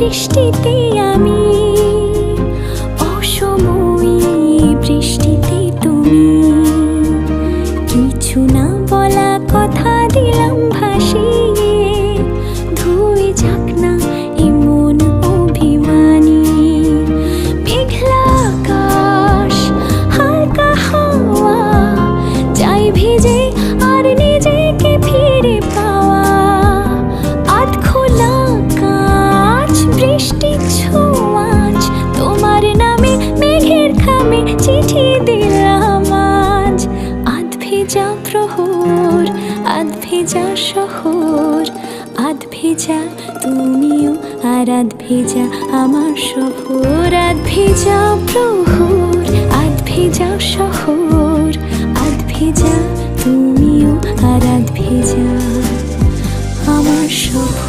বৃষ্টিতে আমি, অসময়ে বৃষ্টিতে তুমি। কিছু না বলা কথা দিলাম ভাসিয়ে, ধুয়ে যাক না এমন অভিমানী। মেঘলা আকাশ, হালকা হাওয়া, চাই ভিজে আর নিজেকে ফিরে পাওয়া। আধ খোলা কাঁচ, বৃষ্টির ছোঁয়াচ, তোমার নামে মেঘের খামে চিঠি দিলাম আজ। আধ ভেজা প্রহর, আধ ভেজা শহর, আধ ভেজা তুমিও আর আধ ভেজা আমার শহর। আধ ভেজা প্রহর, আধ ভেজা শহর, আধ ভেজা তুমিও আর আধ ভেজা আমার শহর।